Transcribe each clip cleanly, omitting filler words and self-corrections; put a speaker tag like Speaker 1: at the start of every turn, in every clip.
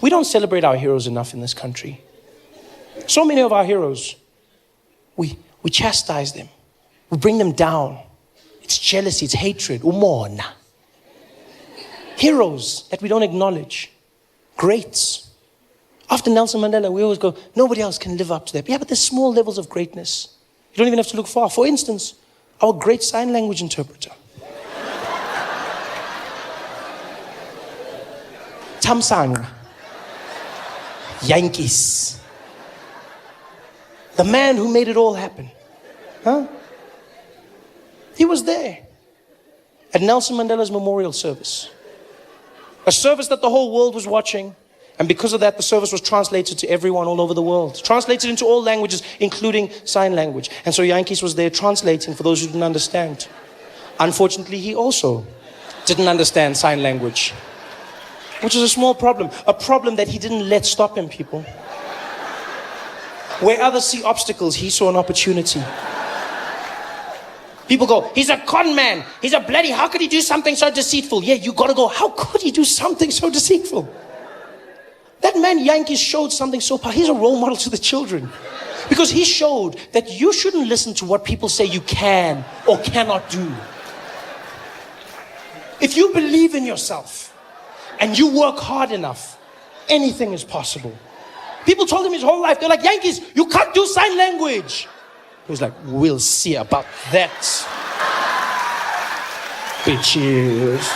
Speaker 1: We don't celebrate our heroes enough in this country. So many of our heroes, we chastise them. We bring them down. It's jealousy, it's hatred. Umona. Heroes that we don't acknowledge. Greats. After Nelson Mandela, we always go, nobody else can live up to that. Yeah, but there's small levels of greatness. You don't even have to look far. For instance, our great sign language interpreter. Tamsang. Yankees. The man who made it all happen. Huh? He was there at Nelson Mandela's memorial service. A service that the whole world was watching. And because of that, the service was translated to everyone all over the world. Translated into all languages, including sign language. And so Yankees was there translating for those who didn't understand. Unfortunately, he also didn't understand sign language. Which is a small problem. A problem that he didn't let stop him, people. Where others see obstacles, he saw an opportunity. People go, he's a con man. He's a bloody, how could he do something so deceitful? Yeah, you gotta go, how could he do something so deceitful? That man Yankees showed something so powerful. He's a role model to the children. Because he showed that you shouldn't listen to what people say you can or cannot do. If you believe in yourself and you work hard enough, anything is possible. People told him his whole life, they're like, Yankees, you can't do sign language. He was like, we'll see about that. Bitches.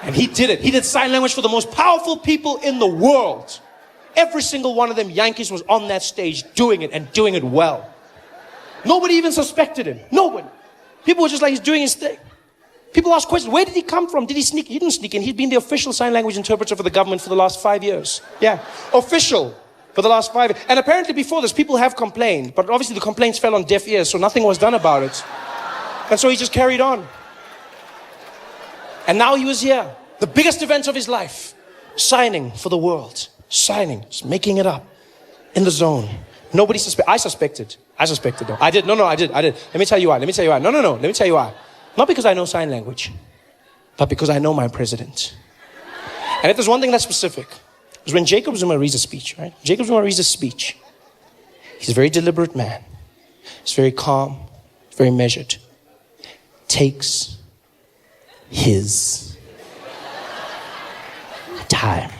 Speaker 1: And he did it. He did sign language for the most powerful people in the world. Every single one of them, Yankees, was on that stage doing it and doing it well. Nobody even suspected him. Nobody. People were just like, he's doing his thing. People ask questions. Where did he come from? Did he sneak? He didn't sneak in. He'd been the official sign language interpreter for the government for the last 5 years. Yeah. Official for the last 5 years. And apparently before this, people have complained. But obviously the complaints fell on deaf ears, so nothing was done about it. And so he just carried on. And now he was here. The biggest event of his life. Signing for the world. Signing. Just making it up. In the zone. Nobody suspected. I suspected. Though. I did. No, I did. Let me tell you why. No. Let me tell you why. Not because I know sign language. But because I know my president. And if there's one thing that's specific. Is when Jacob Zuma reads a speech, right? Jacob Zuma reads a speech. He's a very deliberate man. He's very calm. Very measured. Takes his time.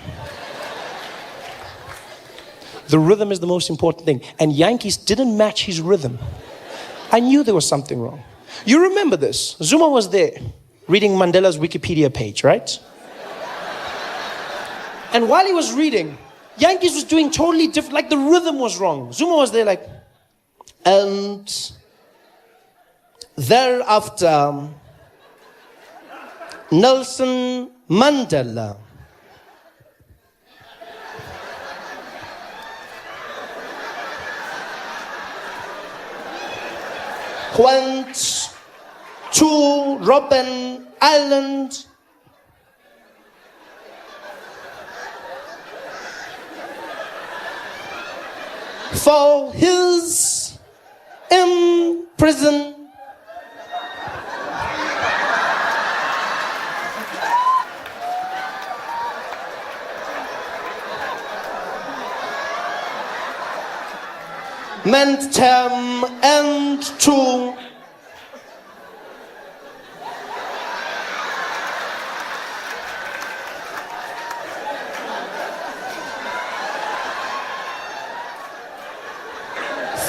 Speaker 1: The rhythm is the most important thing. And Yankees didn't match his rhythm. I knew there was something wrong. You remember this. Zuma was there reading Mandela's Wikipedia page, right? And while he was reading, Yankees was doing totally different, like the rhythm was wrong. Zuma was there like, and thereafter, Nelson Mandela went to Robben Island for his imprisonment. Term and to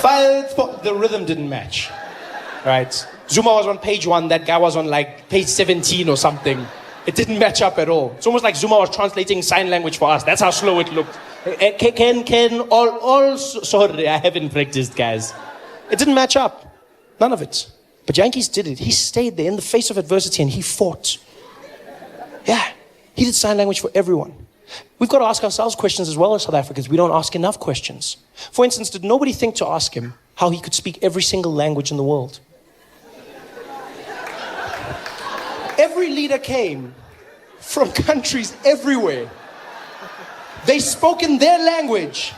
Speaker 1: fight for the rhythm didn't match, right? Zuma was on page 1, that guy was on like page 17 or something. It didn't match up at all. It's almost like Zuma was translating sign language for us. That's how slow it looked. Sorry, I haven't practiced, guys. It didn't match up. None of it. But Yankees did it. He stayed there in the face of adversity and he fought. Yeah. He did sign language for everyone. We've got to ask ourselves questions as well as South Africans. We don't ask enough questions. For instance, did nobody think to ask him how he could speak every single language in the world? Every leader came from countries everywhere. They spoke in their language.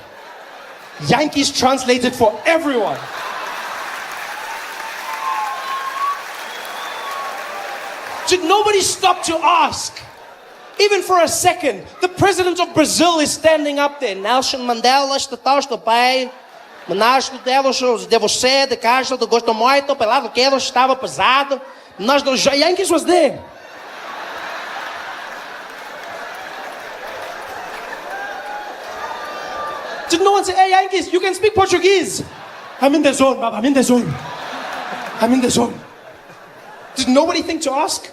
Speaker 1: Yankees translated for everyone. Did nobody stop to ask, Even for a second, the president of Brazil is standing up there. Nelson Mandela está bem. Nós de você, de casa, do gosto muito, pelo que ele estava pesado. Nós do Yankees was there. Did no one say, hey Yankees, you can speak Portuguese? I'm in the zone, Baba, I'm in the zone. I'm in the zone. Did nobody think to ask?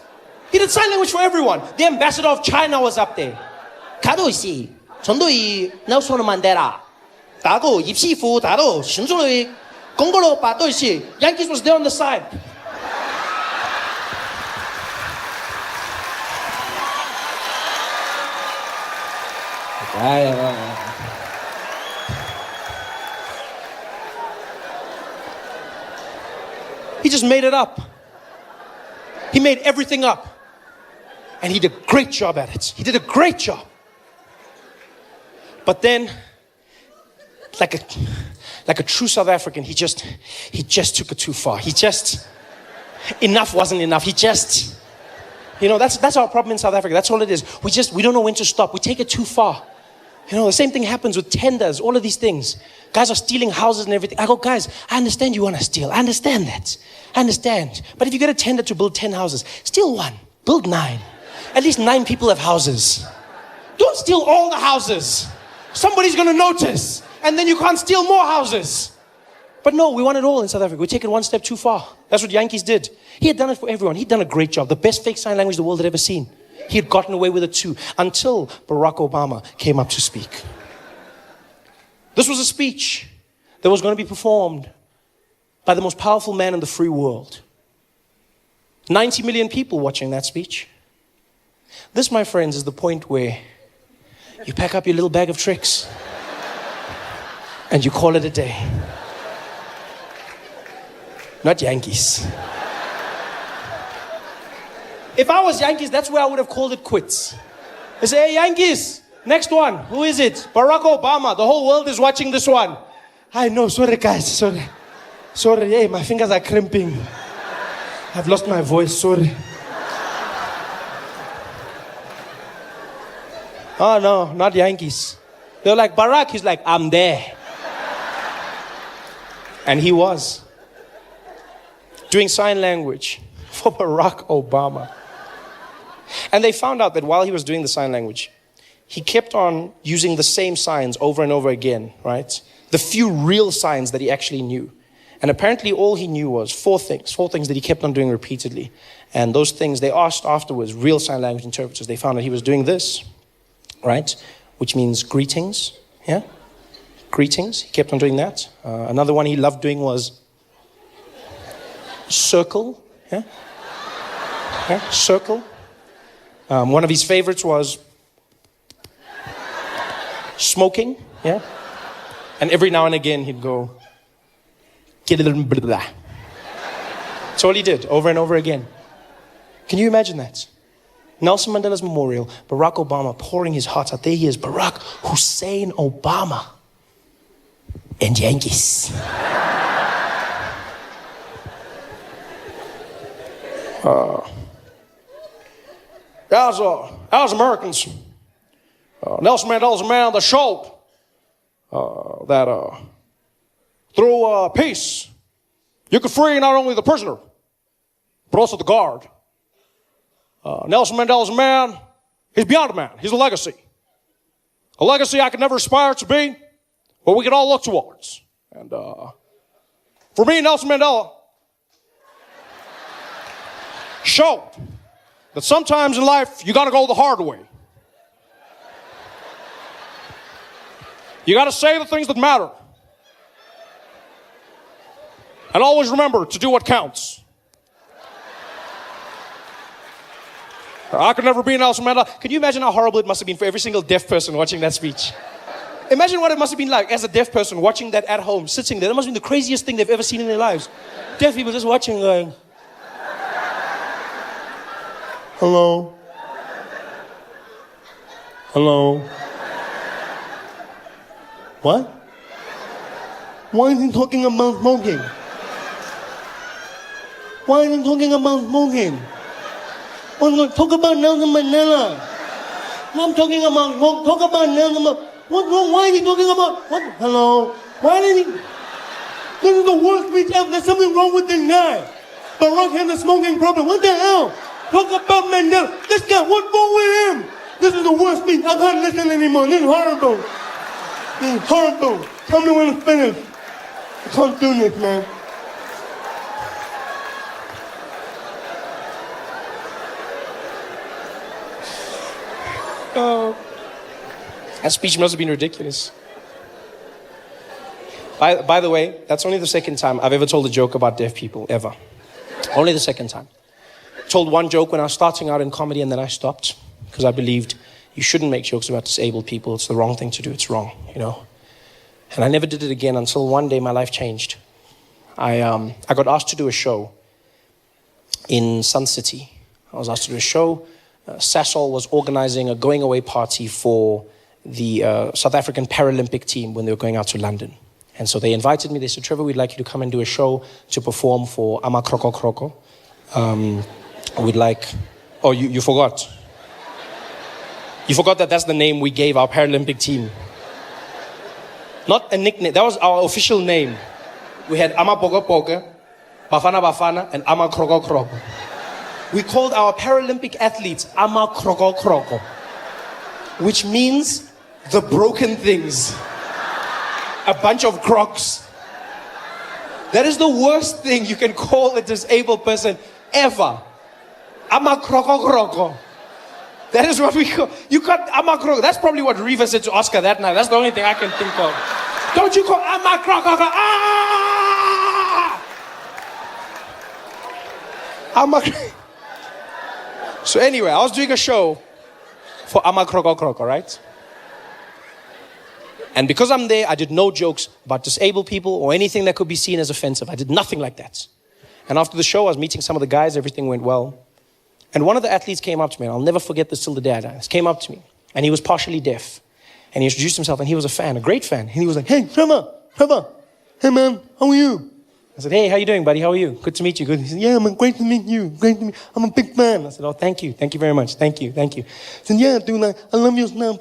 Speaker 1: He did sign language for everyone. The ambassador of China was up there. 가도시, 전도이 넬슨 만델라. 다도 입시부 다도 신주의 공고로 바도시. Yankees was there on the side. He just made it up. He made everything up. And he did a great job at it. He did a great job. But then, like a true South African, he just took it too far. Enough wasn't enough. That's our problem in South Africa. That's all it is. We don't know when to stop. We take it too far. The same thing happens with tenders, all of these things. Guys are stealing houses and everything. I go, guys, I understand you want to steal. I understand that. I understand. But if you get a tender to build 10 houses, steal one, build 9. At least 9 people have houses. Don't steal all the houses. Somebody's going to notice. And then you can't steal more houses. But no, we want it all in South Africa. We take it one step too far. That's what Yankees did. He had done it for everyone. He'd done a great job. The best fake sign language the world had ever seen. He had gotten away with it too, until Barack Obama came up to speak. This was a speech that was going to be performed by the most powerful man in the free world. 90 million people watching that speech. This, my friends, is the point where you pack up your little bag of tricks and you call it a day. Not Yankees. If I was Yankees, that's where I would have called it quits. I say, hey, Yankees, next one. Who is it? Barack Obama. The whole world is watching this one. I know. Sorry, guys. Sorry. Hey, my fingers are cramping. I've lost my voice. Sorry. Oh, no, not Yankees. They're like, Barack. He's like, I'm there. And he was doing sign language for Barack Obama. And they found out that while he was doing the sign language, he kept on using the same signs over and over again, right? The few real signs that he actually knew. And apparently all he knew was 4 things that he kept on doing repeatedly. And those things, they asked afterwards, real sign language interpreters, they found that he was doing this, right? Which means greetings, yeah? Greetings, he kept on doing that. Another one he loved doing was circle, yeah? Circle. One of his favorites was smoking, yeah? And every now and again he'd go, get a little blah, blah. That's all he did, over and over again. Can you imagine that? Nelson Mandela's memorial, Barack Obama pouring his heart out. There he is, Barack Hussein Obama. And Yankees. As Americans, Nelson Mandela's a man that showed that through peace, you could free not only the prisoner, but also the guard. Nelson Mandela's a man, he's beyond a man, he's a legacy. A legacy I could never aspire to be, but we could all look towards. And for me, Nelson Mandela showed that sometimes in life, you gotta go the hard way. You gotta say the things that matter. And always remember to do what counts. I could never be Nelson Mandela. Can you imagine how horrible it must have been for every single deaf person watching that speech? Imagine what it must have been like as a deaf person watching that at home, sitting there. That must have been the craziest thing they've ever seen in their lives. Deaf people just watching going, hello? Hello? What? Why is he talking about smoking? Why is he talking about smoking? We're going to talk about Nelson Mandela.
Speaker 2: I'm talking about, talk about now. What's wrong? Why are you talking about? What? Hello? Why did he? This is the worst speech ever. There's something wrong with this guy. Barack has a smoking problem. What the hell? Talk about Mandela. This guy, what's wrong with him? This is the worst speech. I can't listen anymore. This is horrible. This is horrible. Tell me when it's finished. I can't do this, man.
Speaker 1: That speech must have been ridiculous. By the way, that's only the second time I've ever told a joke about deaf people, ever. Only the second time. Told one joke when I was starting out in comedy and then I stopped because I believed you shouldn't make jokes about disabled people. It's the wrong thing to do. It's wrong, you know. And I never did it again until one day my life changed. I got asked to do a show in Sun City. I was asked to do a show. Sasol was organizing a going away party for the South African Paralympic team when they were going out to London. And so they invited me. They said, Trevor, we'd like you to come and do a show to perform for Ama Kroko Kroko. We'd like... Oh, you forgot. You forgot that that's the name we gave our Paralympic team. Not a nickname. That was our official name. We had Ama Pogo Pogo, Bafana Bafana, and Ama Kroko Kroko. We called our Paralympic athletes Ama Kroko Kroko, which means the broken things. A bunch of crocs. That is the worst thing you can call a disabled person ever. Ama Kroko Kroko. That is what we call. You got Ama Kroko. That's probably what Reva said to Oscar that night. That's the only thing I can think of. Don't you call Ama Kroko Kroko? Ah! Ama. So anyway, I was doing a show for Ama Kroko Kroko, right? And because I'm there, I did no jokes about disabled people or anything that could be seen as offensive. I did nothing like that. And after the show, I was meeting some of the guys. Everything went well. And one of the athletes came up to me, and I'll never forget this till the day I die. He came up to me, and he was partially deaf. And he introduced himself, and he was a fan, a great fan. And he was like, hey, Trevor, hey, man, how are you? I said, hey, how you doing, buddy? How are you? Good to meet you. Good. He said, yeah, man, great to meet you. Great to meet you. I'm a big fan. I said, oh, thank you. Thank you very much. Thank you. He said, yeah, dude, I love your stuff.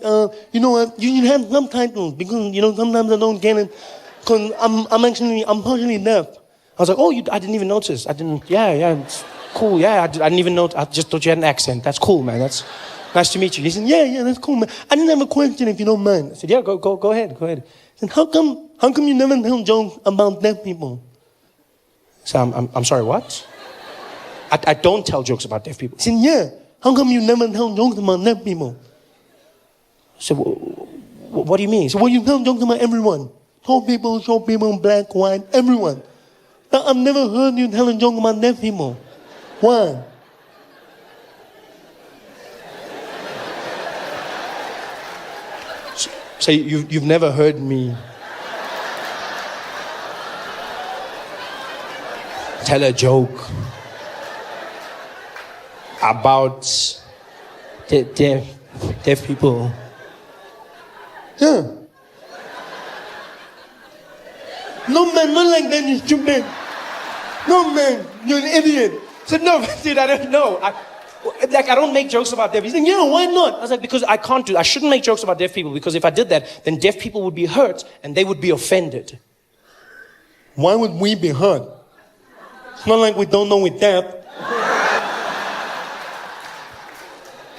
Speaker 1: You know what? You have subtitles because, you know, sometimes I don't get it because I'm partially deaf. I was like, oh, I didn't even notice. Yeah, it's cool. Yeah, I didn't even know. I just thought you had an accent. That's cool, man. That's nice to meet you. He said, yeah, that's cool, man. I didn't have a question if you don't mind. I said, yeah, go ahead. He said, how come you never tell jokes about deaf people? So I'm sorry, what? I don't tell jokes about deaf people. He said, yeah. How come you never tell jokes about deaf people? I said, what do you mean? He said, well, you tell jokes about everyone. Tall people, short people, black, white, everyone. But I've never heard you tell a joke about deaf people. Why? So you've never heard me tell a joke about deaf people? Yeah. No, man, not like that, you stupid. No, man, you're an idiot. I said, no, dude, I don't know. I don't make jokes about deaf people. He said, yeah, why not? I was like, because I shouldn't make jokes about deaf people because if I did that, then deaf people would be hurt and they would be offended. Why would we be hurt? It's not like we don't know we're deaf.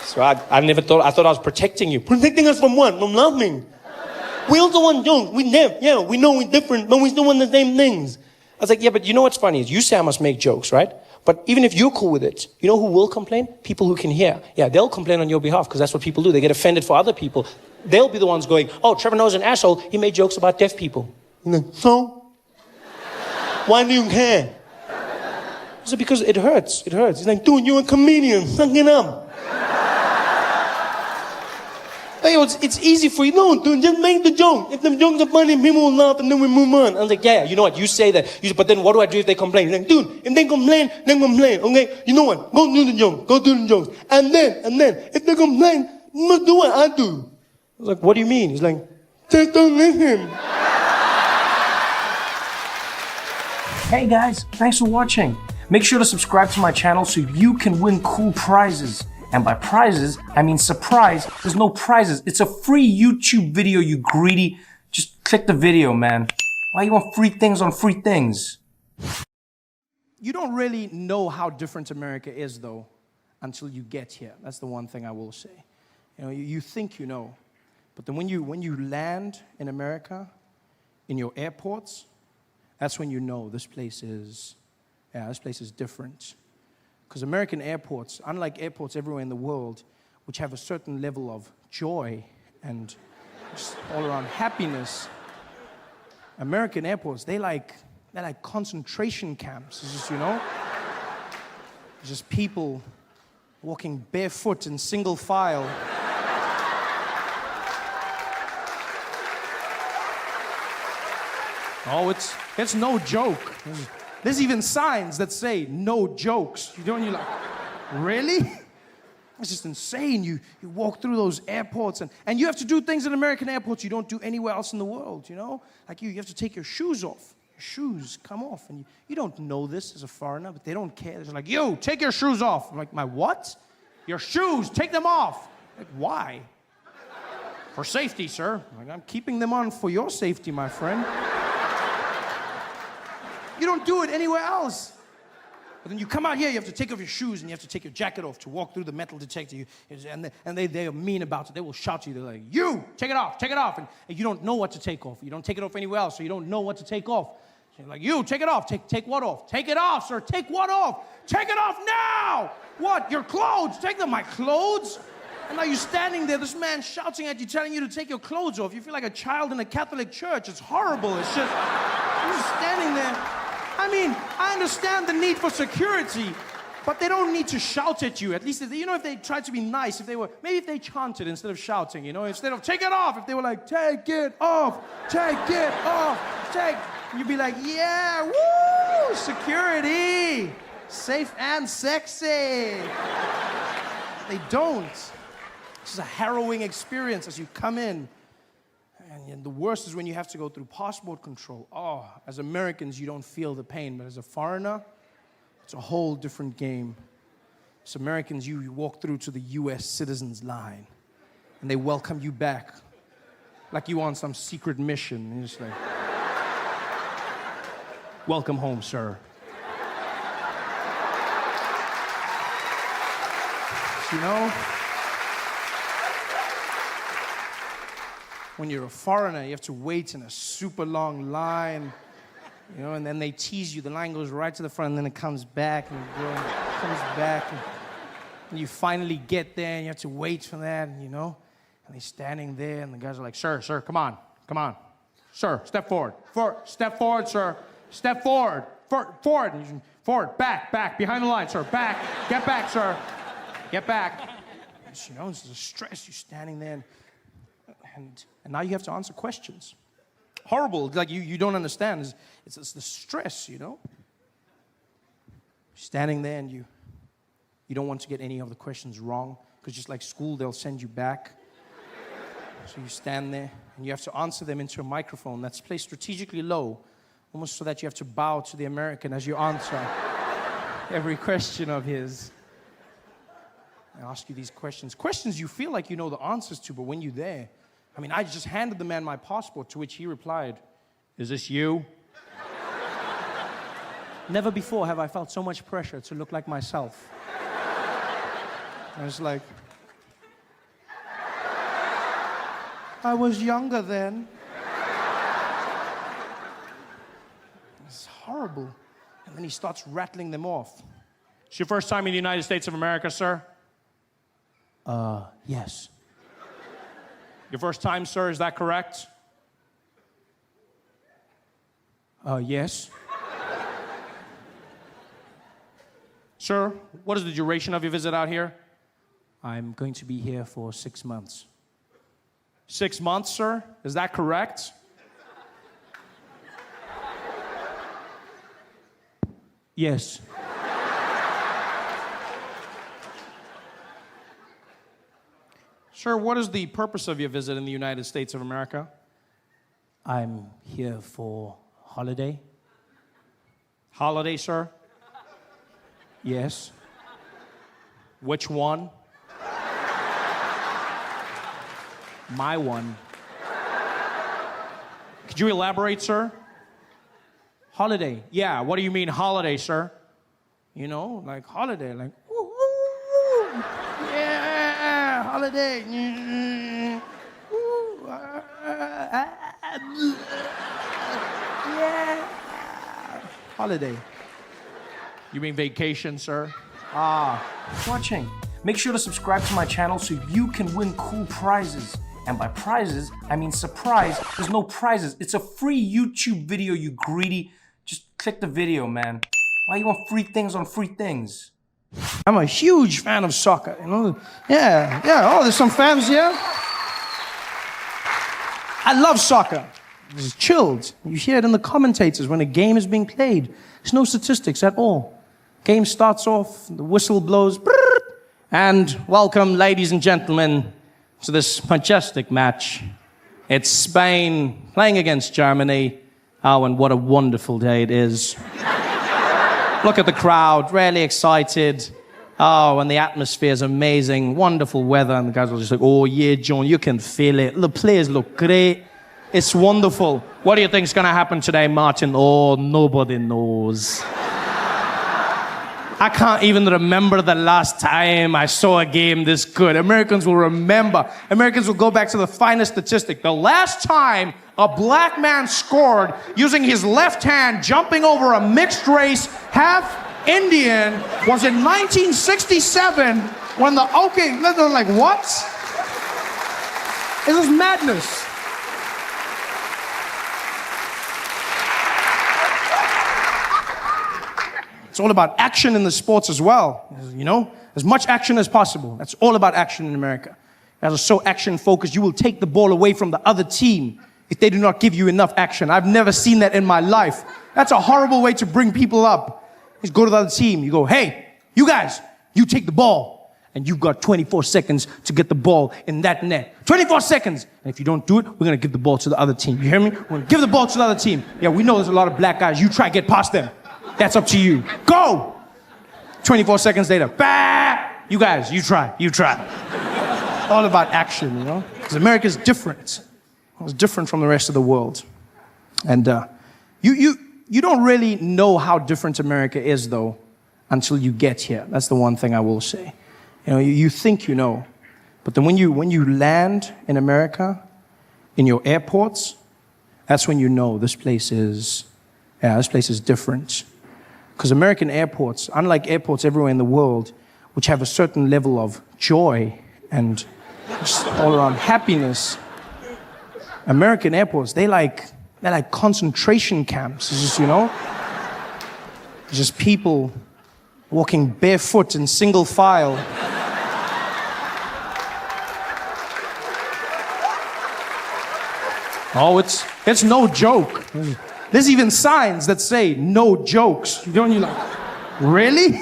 Speaker 1: So I thought I was protecting you. Protecting us from what? From nothing. We also want jokes. We deaf. Yeah, we know we're different, but we still want the same things. I was like, yeah, but you know what's funny is you say I must make jokes, right? But even if you're cool with it, you know who will complain? People who can hear. Yeah, they'll complain on your behalf because that's what people do. They get offended for other people. They'll be the ones going, oh, Trevor Noah's an asshole. He made jokes about deaf people. So? Why do you care? I said, because it hurts. It hurts. He's like, dude, you're a comedian. Suck it up. Hey, it's easy for you. No, dude, just make the joke. If the jokes are funny, people will laugh and then we move on. I was like, yeah, you know what? You say that. But then what do I do if they complain? He's like, dude, if they complain, then complain. Okay, you know what? Go do the joke. Go do the jokes. And then, if they complain, you must do what I do. I was like, what do you mean? He's like, just don't listen. Hey guys, thanks for watching. Make sure to subscribe to my channel so you can win cool prizes. And by prizes, I mean surprise. There's no prizes. It's a free YouTube video, you greedy. Just click the video, man. Why you want free things on free things? You don't really know how different America is, though, until you get here. That's the one thing I will say. You know, you think you know. But then when you land in America, in your airports, that's when you know this place is different. Because American airports, unlike airports everywhere in the world, which have a certain level of joy and just all around happiness, American airports, they're like concentration camps. It's just, you know, it's just people walking barefoot in single file. Oh, it's no joke. There's even signs that say no jokes. You're like, really? It's just insane. You walk through those airports and you have to do things in American airports you don't do anywhere else in the world, you know? Like you have to take your shoes off. Your shoes come off. And you don't know this as a foreigner, but they don't care. They're like, yo, take your shoes off. I'm like, my what? Your shoes, take them off. Like, why? For safety, sir. I'm like, I'm keeping them on for your safety, my friend. You don't do it anywhere else. But then you come out here, you have to take off your shoes and you have to take your jacket off to walk through the metal detector. And they are mean about it. They will shout to you. They're like, you, take it off, take it off. And you don't know what to take off. You don't take it off anywhere else, so you don't know what to take off. So you're like, you, take it off. Take what off? Take it off, sir. Take what off? Take it off now. What? Your clothes. Take them. My clothes? And now you're standing there, this man shouting at you, telling you to take your clothes off. You feel like a child in a Catholic church. It's horrible. It's just, you're just standing there. I mean, I understand the need for security, but they don't need to shout at you. At least, you know, if they tried to be nice, maybe if they chanted instead of shouting, you know, instead of take it off, if they were like, take it off, you'd be like, yeah, woo, security, safe and sexy. They don't. This is a harrowing experience as you come in. And the worst is when you have to go through passport control. Oh, as Americans, you don't feel the pain. But as a foreigner, it's a whole different game. As Americans, you walk through to the U.S. citizens line. And they welcome you back. Like you on some secret mission. And you're just like, welcome home, sir. You know? When you're a foreigner, you have to wait in a super long line, you know, and then they tease you. The line goes right to the front, and then it comes back, and it comes back, and you finally get there, and you have to wait for that, and, you know, and they're standing there, and the guys are like, sir, come on, sir, step forward, step forward, sir, step forward, forward, back, behind the line, sir, back, get back, sir, get back. And, you know, it's a stress. You're standing there, and now you have to answer questions. Horrible, like you don't understand. It's the stress, you know? Standing there and you don't want to get any of the questions wrong, because just like school, they'll send you back. So you stand there and you have to answer them into a microphone that's placed strategically low, almost so that you have to bow to the American as you answer every question of his. I ask you these questions you feel like you know the answers to, but when you're there, I mean, I just handed the man my passport, to which he replied, is this you? Never before have I felt so much pressure to look like myself. I was like, I was younger then. It's horrible. And then he starts rattling them off. It's your first time in the United States of America, sir? Yes. Your first time, sir, is that correct? Yes. Sir, what is the duration of your visit out here? I'm going to be here for 6 months. 6 months, sir? Is that correct? Yes. Sir, what is the purpose of your visit in the United States of America? I'm here for holiday. Holiday, sir? Yes. Which one?
Speaker 3: My one. Could you elaborate, sir? Holiday. Yeah, what do you mean holiday, sir? You know, like holiday, like, woo-hoo, yeah, holiday. Yeah. Holiday. You mean vacation, sir?
Speaker 1: Watching. Make sure to subscribe to my channel so you can win cool prizes. And by prizes, I mean surprise. There's no prizes. It's a free YouTube video, you greedy. Just click the video, man. Why you want free things on free things? I'm a huge fan of soccer, you know? Yeah. Oh, there's some fans here. I love soccer. It's chilled. You hear it in the commentators when a game is being played. There's no statistics at all. Game starts off, the whistle blows, and welcome, ladies and gentlemen, to this majestic match. It's Spain playing against Germany. Oh, and what a wonderful day it is. Look at the crowd, really excited. Oh, and the atmosphere is amazing, wonderful weather, and the guys are just like, oh yeah, John, you can feel it. The players look great. It's wonderful. What do you think's gonna happen today, Martin? Oh, nobody knows. I can't even remember the last time I saw a game this good. Americans will remember. Americans will go back to the finest statistic. The last time a black man scored using his left hand, jumping over a mixed race, half Indian, was in 1967 when they're like, what? This is madness. It's all about action in the sports as well, you know? As much action as possible. That's all about action in America. You guys are so action-focused, you will take the ball away from the other team if they do not give you enough action. I've never seen that in my life. That's a horrible way to bring people up. You go to the other team, you go, hey, you guys, you take the ball, and you've got 24 seconds to get the ball in that net. 24 seconds! And if you don't do it, we're gonna give the ball to the other team. You hear me? We're gonna give the ball to the other team. Yeah, we know there's a lot of black guys. You try to get past them. That's up to you. Go! 24 seconds later, bah! You guys, you try. All about action, you know? Because America's different. It's different from the rest of the world. And you don't really know how different America is, though, until you get here. That's the one thing I will say. You know, you think you know. But then when you land in America, in your airports, that's when you know this place is different. Because American airports, unlike airports everywhere in the world, which have a certain level of joy and just all around happiness, American airports, they're like concentration camps. It's just, you know, just people walking barefoot in single file. Oh, it's no joke. There's even signs that say, no jokes. You're like, really?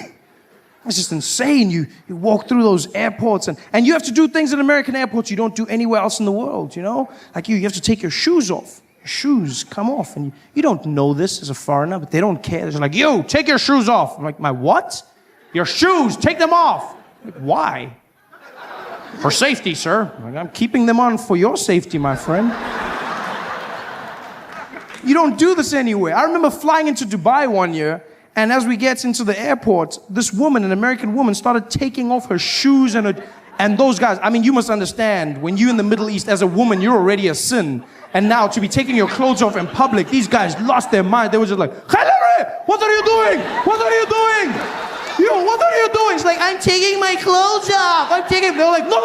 Speaker 1: It's just insane. You walk through those airports and you have to do things in American airports you don't do anywhere else in the world, you know? Like you have to take your shoes off. Your shoes come off. And you don't know this as a foreigner, but they don't care. They're like, you, take your shoes off. I'm like, my what? Your shoes, take them off. I'm like, why? For safety, sir. I'm like, I'm keeping them on for your safety, my friend. You don't do this anywhere. I remember flying into Dubai one year, and as we get into the airport, this woman, an American woman, started taking off her shoes and those guys. I mean, you must understand, when you're in the Middle East as a woman, you're already a sin. And now to be taking your clothes off in public, these guys lost their mind. They were just like, Hillary, what are you doing? What are you doing? Yo, what are you doing? She's like, I'm taking my clothes off. They're like, no,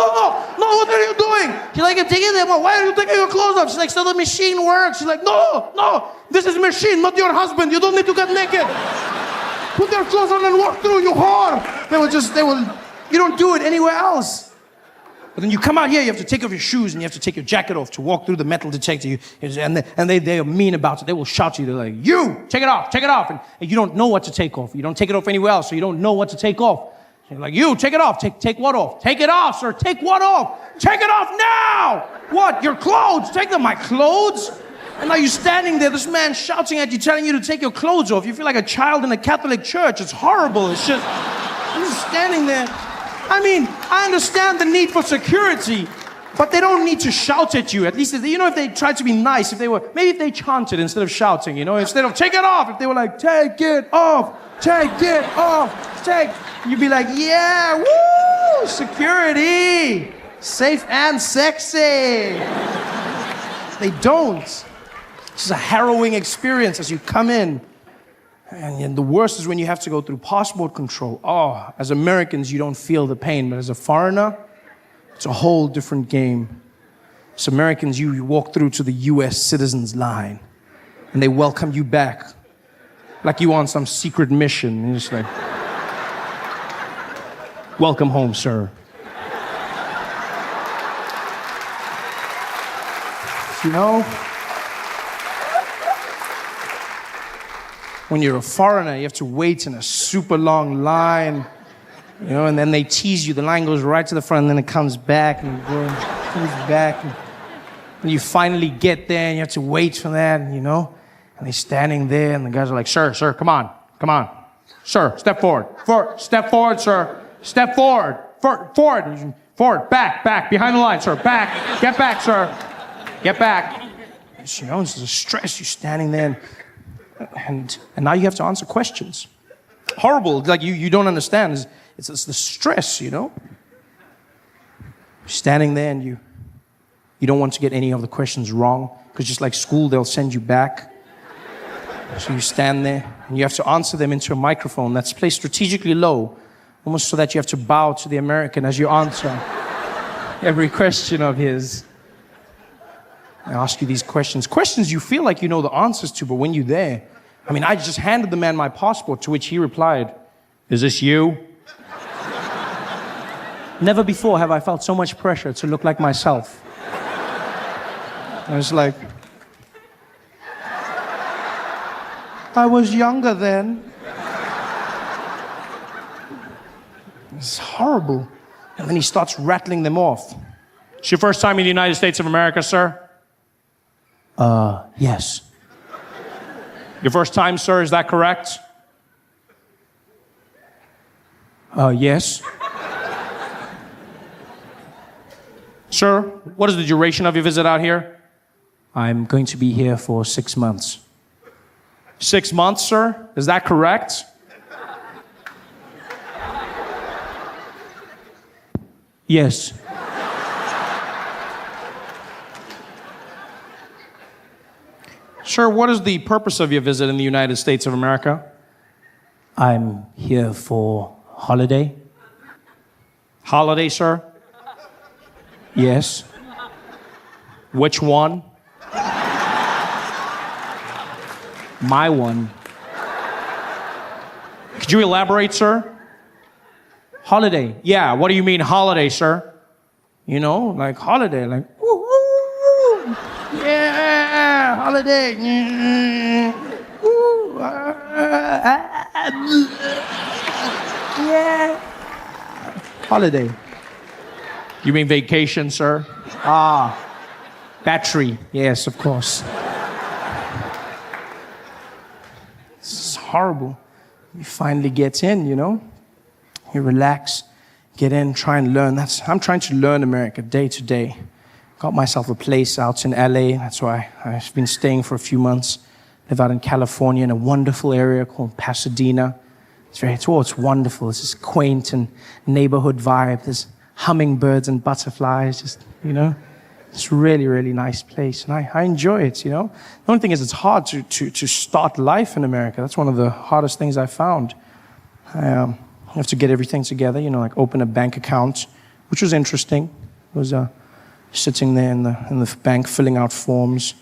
Speaker 1: what are you doing? She's like, I'm taking them off. Why are you taking your clothes off? She's like, so the machine works. She's like, no, this is a machine, not your husband. You don't need to get naked. Put their clothes on and walk through, you whore. You don't do it anywhere else. But then you come out here, you have to take off your shoes and you have to take your jacket off to walk through the metal detector. And they are mean about it. They will shout to you. They're like, you, take it off. And you don't know what to take off. You don't take it off anywhere else, so you don't know what to take off. They're like, you, take it off. Take what off? Take it off, sir. Take what off? Take it off now. What? Your clothes. Take them. My clothes? And now you're standing there, this man shouting at you, telling you to take your clothes off. You feel like a child in a Catholic church. It's horrible. It's just, you're just standing there. I mean, I understand the need for security,
Speaker 3: But they don't need to shout at you. At least, you know, if they tried to be nice, maybe if they chanted instead of shouting, you know, instead of take it off, if they were like, take it off, you'd be like, yeah, woo, security, safe and sexy. They don't. This is a harrowing experience as you come in. And the worst is when you have to go through passport control. Oh, as Americans, you don't feel the pain, but as a foreigner, it's a whole different game. As Americans, you walk through to the US citizens line, and they welcome you back like you on some secret mission. And you're just like, welcome home, sir. You know, when you're a foreigner, you have to wait in a super long line, you know, and then they tease you. The line goes right to the front, and then it comes back, and comes back, and you finally get there, and you have to wait for that, you know, and they're standing there, and the guys are like, sir, come on, sir, step forward, sir, step forward, back, behind the line, sir, back, get back, sir, get back. You know, it's a stress. You're standing there, and now you have to answer questions. Horrible, like you don't understand. It's the stress, you know. You're standing there, and you don't want to get any of the questions wrong, because just like school, they'll send you back. So you stand there, and you have to answer them into a microphone that's placed strategically low, almost so that you have to bow to the American as you answer every question of his. I ask you these questions you feel like you know the answers to, but when you're there, I mean, I just handed the man my passport, to which he replied, "Is this you?" Never before have I felt so much pressure to look like myself. I was like, I was younger then. It's horrible. And then he starts rattling them off. It's your first time in the United States of America, sir? Yes. Your first time, sir, is that correct? Yes. Sir, what is the duration of your visit out here? I'm going to be here for 6 months. 6 months, sir? Is that correct? Yes. Sir, what is the purpose of your visit in the United States of America? I'm here for holiday. Holiday, sir? Yes. Which one? My one. Could you elaborate, sir? Holiday. Yeah, what do you mean holiday, sir? You know, like holiday, like, woo, woo, woo. Yeah, holiday. Woo, yeah. Holiday. You mean vacation, sir? Battery. Yes, of course. This is horrible. You finally get in, you know? You relax, get in, try and learn. I'm trying to learn America day to day. Got myself a place out in LA. That's why I've been staying for a few months. Live out in California in a wonderful area called Pasadena. It's wonderful. It's this quaint and neighborhood vibe. There's hummingbirds and butterflies, just, you know. It's a really, really nice place, and I enjoy it, you know. The only thing is it's hard to start life in America. That's one of the hardest things I found. You have to get everything together, you know, like open a bank account, which was interesting. It was sitting there in the bank filling out forms,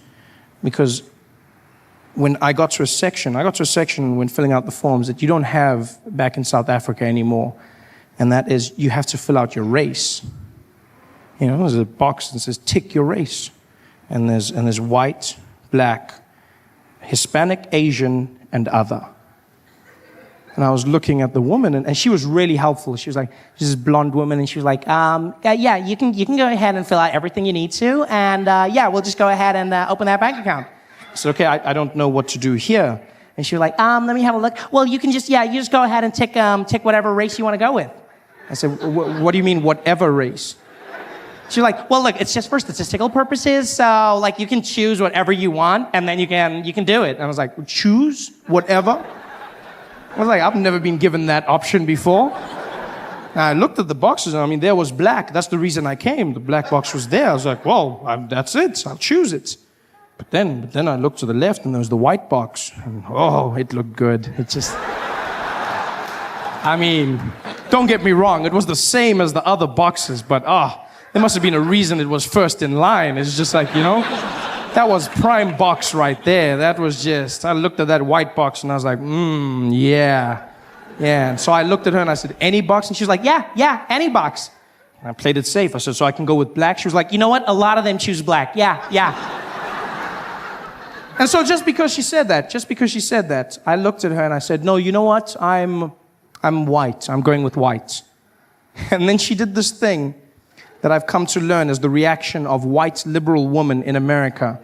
Speaker 3: because when I got to a section when filling out the forms that you don't have back in South Africa anymore, and that is you have to fill out your race. You know, there's a box that says tick your race, and there's white, black, Hispanic, Asian, and other. And I was looking at the woman, and she was really helpful. She was like, she's this blonde woman, and she was like, yeah, you can go ahead and fill out everything you need to, and yeah, we'll just go ahead and open that bank account. I said, okay, I don't know what to do here. And she was like, let me have a look. Well, you just go ahead and tick whatever race you want to go with. I said, what do you mean, whatever race? She's like, well, look, it's just for statistical purposes, so like you can choose whatever you want, and then you can do it. And I was like, choose whatever? I was like, I've never been given that option before. And I looked at the boxes, and I mean, there was black. That's the reason I came. The black box was there. I was like, well, that's it. I'll choose it. But then I looked to the left, and there was the white box. And, oh, it looked good. It just... I mean, don't get me wrong. It was the same as the other boxes, but there must have been a reason it was first in line. It's just like, you know, that was prime box right there. That was just, I looked at that white box and I was like, yeah. Yeah, and so I looked at her and I said, any box? And she was like, yeah, any box. And I played it safe. I said, so I can go with black? She was like, you know what? A lot of them choose black. Yeah. And so just because she said that, I looked at her and I said, no, you know what? I'm white. I'm going with white. And then she did this thing that I've come to learn as the reaction of white liberal women in America.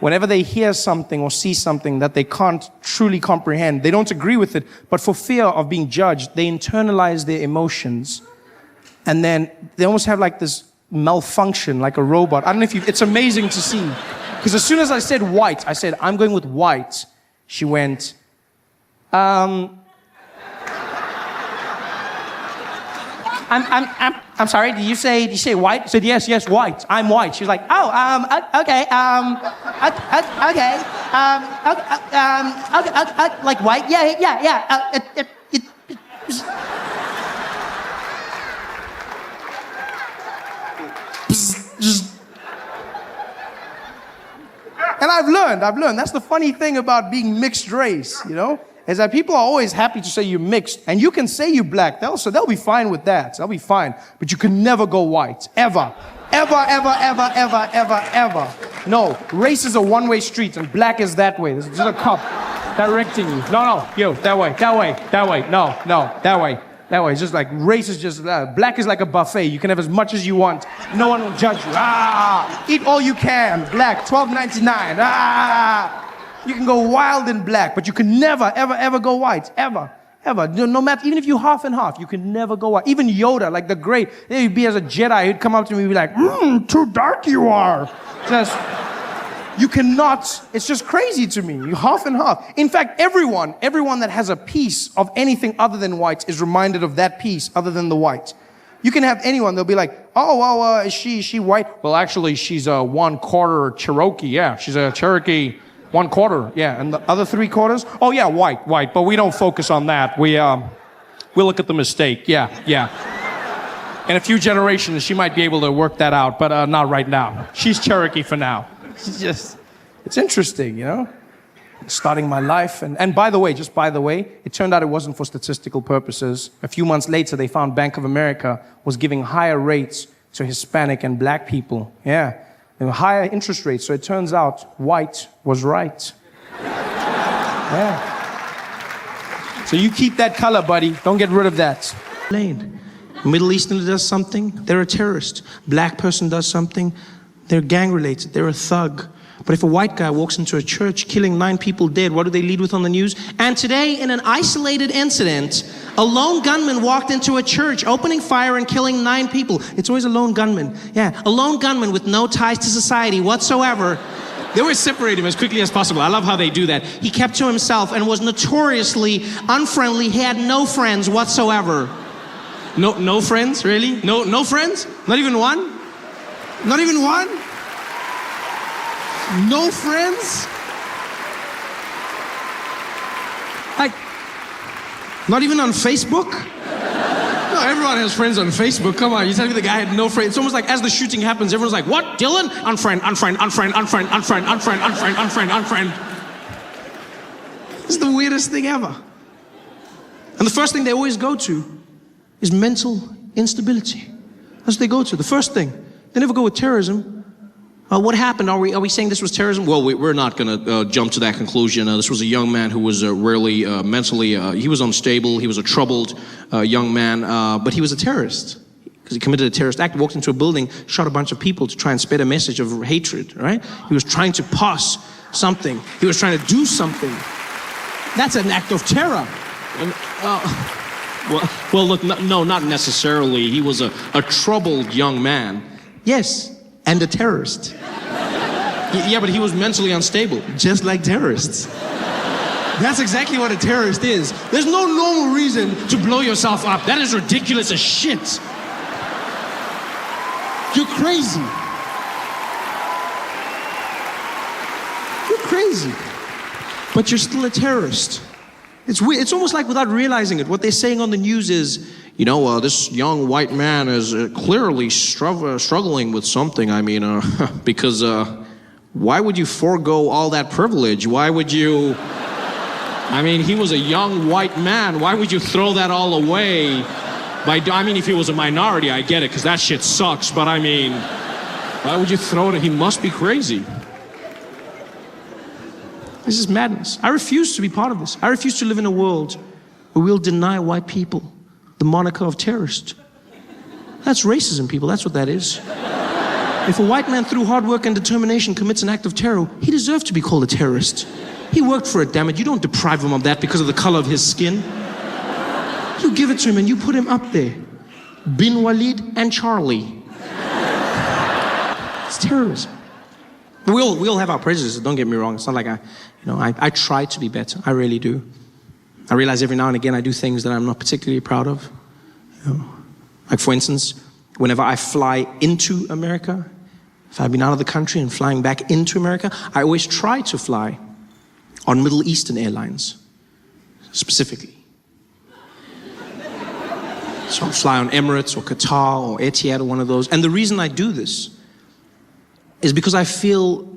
Speaker 3: Whenever they hear something or see something that they can't truly comprehend, they don't agree with it, but for fear of being judged, they internalize their emotions. And then they almost have like this malfunction, like a robot. I don't know if it's amazing to see. Because as soon as I said white, I said, I'm going with white. She went, I'm sorry, did you say white? I said, yes, white. I'm white. She was like, okay, like white? Yeah. And I've learned, that's the funny thing about being mixed race, you know? Is that people are always happy to say you're mixed, and you can say you're black. They'll be fine with that. They'll be fine. But you can never go white. Ever. No, race is a one-way street, and black is that way. There's a cop directing you. No, you, that way. No, that way. It's just like, race is just, black is like a buffet. You can have as much as you want. No one will judge you. Eat all you can. Black, $12.99. You can go wild in black, but you can never, ever go white. Ever. No matter, even if you half and half, you can never go white. Even Yoda, like the great, he'd be as a Jedi, he'd come up to me and be like, too dark you are. You cannot, it's just crazy to me. You half and half. In fact, everyone that has a piece of anything other than white is reminded of that piece other than the white. You can have anyone, they'll be like, is she white? Well, actually, she's a 1/4 Cherokee. Yeah, she's a Cherokee. 1/4, yeah, and the other 3/4? Oh yeah, white, but we don't focus on that. We look at the mistake, yeah. In a few generations, she might be able to work that out, but not right now. She's Cherokee for now. It's interesting, you know? Starting my life, and by the way, it turned out it wasn't for statistical purposes. A few months later, they found Bank of America was giving higher rates to Hispanic and black people, yeah. Higher interest rates, so it turns out white was right. Yeah. So you keep that color, buddy. Don't get rid of that. Middle Eastern does something, they're a terrorist. Black person does something, they're gang related, they're a thug. But if a white guy walks into a church killing 9 people dead, what do they lead with on the news? And today, in an isolated incident, a lone gunman walked into a church, opening fire and killing 9 people. It's always a lone gunman. Yeah, a lone gunman with no ties to society whatsoever. They always separate him as quickly as possible. I love how they do that. He kept to himself and was notoriously unfriendly. He had no friends whatsoever. No friends, really? No friends? Not even one? Not even one? No friends? Like, not even on Facebook? No, everyone has friends on Facebook. Come on, you tell me the guy had no friends. It's almost like as the shooting happens, everyone's like, what, Dylan? Unfriend. This is the weirdest thing ever. And the first thing they always go to is mental instability. That's what they go to, the first thing. They never go with terrorism. What happened? Are we saying this was terrorism? Well, we're not going to jump to that conclusion. This was a young man who was rarely mentally, he was unstable. He was a troubled young man, but he was a terrorist because he committed a terrorist act, walked into a building, shot a bunch of people to try and spread a message of hatred, right? He was trying to pass something. He was trying to do something. That's an act of terror. And, well, look, no, not necessarily. He was a troubled young man. Yes, and a terrorist.
Speaker 4: Yeah, but he was mentally unstable.
Speaker 3: Just like terrorists.
Speaker 4: That's exactly what a terrorist is. There's no normal reason to blow yourself up. That is ridiculous as shit. You're crazy.
Speaker 3: You're crazy. But you're still a terrorist. It's weird. It's almost like without realizing it, what they're saying on the news is,
Speaker 4: You know, this young white man is clearly struggling with something. I mean, because why would you forego all that privilege? Why would you... I mean, he was a young white man. Why would you throw that all away? I mean, if he was a minority, I get it, because that shit sucks. But I mean, why would you throw it? He must be crazy.
Speaker 3: this is madness. I refuse to be part of this. I refuse to live in a world where we'll deny white people the moniker of terrorist. That's racism, people. That's what that is. If a white man through hard work and determination commits an act of terror, he deserves to be called a terrorist. He worked for it, damn it. You don't deprive him of that because of the color of his skin. You give it to him and you put him up there. Bin Walid and Charlie. It's terrorism. We all have our prejudices, don't get me wrong. It's not like I try to be better. I really do. I realize every now and again I do things that I'm not particularly proud of. Like for instance, whenever I fly into America, if I've been out of the country and flying back into America, I always try to fly on Middle Eastern airlines, specifically. So I'll fly on Emirates or Qatar or Etihad or one of those. And the reason I do this is because I feel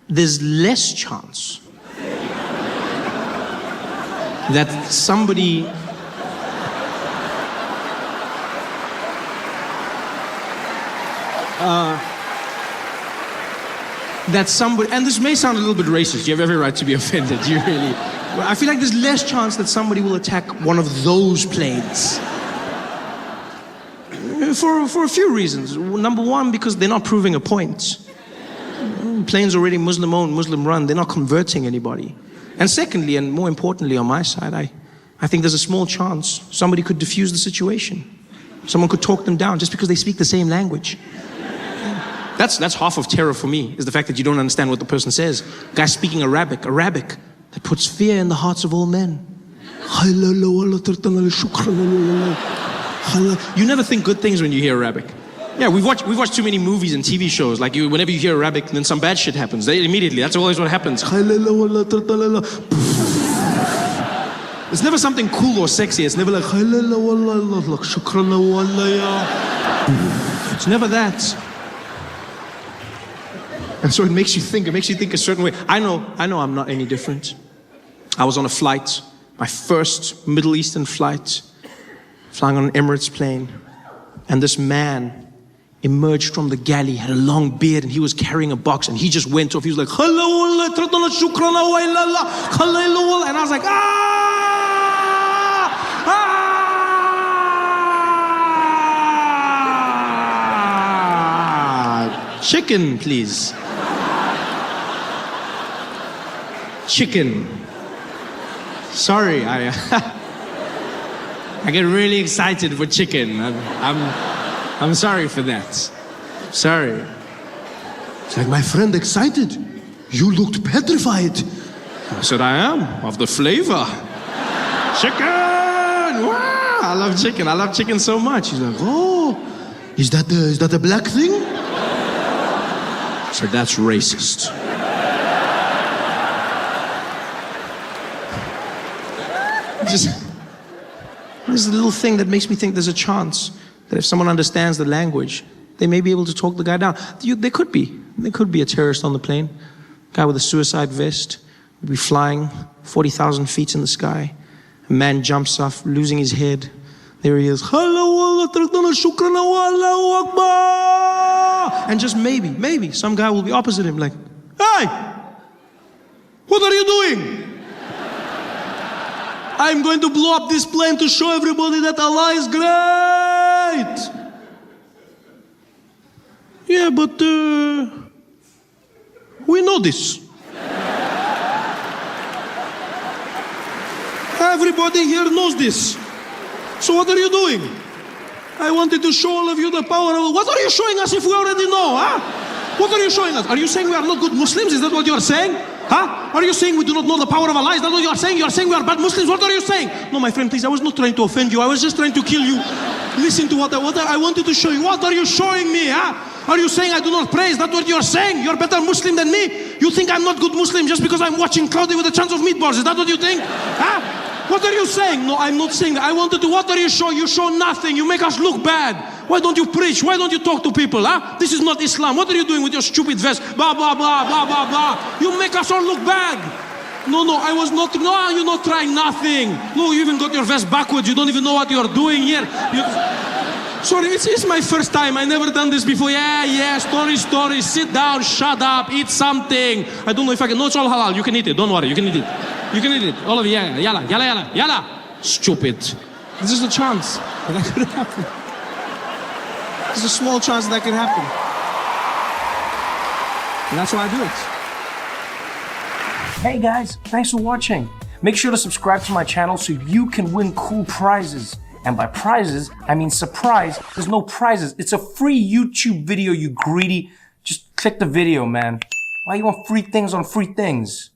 Speaker 3: there's less chance that somebody and this may sound a little bit racist, you have every right to be offended, you really. I feel like there's less chance that somebody will attack one of those planes. For a few reasons. Number one, because they're not proving a point. Planes already Muslim-owned, Muslim-run, they're not converting anybody. And secondly, and more importantly on my side, I think there's a small chance somebody could diffuse the situation. Someone could talk them down just because they speak the same language. That's half of terror for me, is the fact that you don't understand what the person says. Guy speaking Arabic that puts fear in the hearts of all men. You never think good things when you hear Arabic. Yeah, we've watched too many movies and TV shows. Like whenever you hear Arabic, then some bad shit happens. That's always what happens. It's never something cool or sexy. It's never like it's never that. And so it makes you think a certain way. I know I'm not any different. I was on a flight, my first Middle Eastern flight, flying on an Emirates plane, and this man emerged from the galley, had a long beard, and he was carrying a box, and he just went off. He was like, hello, and I was like, chicken, please. Chicken. Sorry, I get really excited for chicken. I'm sorry for that. Sorry.
Speaker 2: It's like, my friend, excited. You looked petrified.
Speaker 4: I said, I am, of the flavor. Chicken! Wow! I love chicken. I love chicken so much.
Speaker 2: He's like, oh, is that a black thing?
Speaker 4: I said, that's racist.
Speaker 3: There's a little thing that makes me think there's a chance that if someone understands the language, they may be able to talk the guy down. There could be a terrorist on the plane, a guy with a suicide vest, would be flying 40,000 feet in the sky. A man jumps off, losing his head. There he is. And just maybe some guy will be opposite him, like, hey, what are you doing? I'm going to blow up this plane to show everybody that Allah is great. Yeah, but we know this. Everybody here knows this. So what are you doing?
Speaker 4: I wanted to show all of you the power of... What are you showing us if we already know, huh? What are you showing us? Are you saying we are not good Muslims? Is that what you are saying? Huh? Are you saying we do not know the power of Allah? Is that what you are saying? You are saying we are bad Muslims? What are you saying? No, my friend, please, I was not trying to offend you. I was just trying to kill you. Listen to what I wanted to show you. What are you showing me, huh? Are you saying I do not pray? Is that what you are saying? You're a better Muslim than me? You think I'm not good Muslim just because I'm watching Cloudy with a Chance of Meatballs? Is that what you think? Huh? What are you saying? No, I'm not saying that. I wanted to, what are you showing? You show nothing. You make us look bad. Why don't you preach? Why don't you talk to people, huh? This is not Islam. What are you doing with your stupid vest? Blah, blah, blah, blah, blah, blah. You make us all look bad. No, I was not, no, you're not trying nothing. No, you even got your vest backwards. You don't even know what you're doing here. Sorry, it's my first time. I never done this before. Yeah, story. Sit down, shut up, eat something. I don't know if I can. No, it's all halal. You can eat it. Don't worry. You can eat it. You can eat it. All of you. Yalla. Stupid. This is a chance that could happen. There's a small chance that could happen. And that's why I do it.
Speaker 3: Hey guys, thanks for watching. Make sure to subscribe to my channel so you can win cool prizes. And by prizes, I mean surprise. There's no prizes. It's a free YouTube video, you greedy. Just click the video, man. Why you want free things on free things?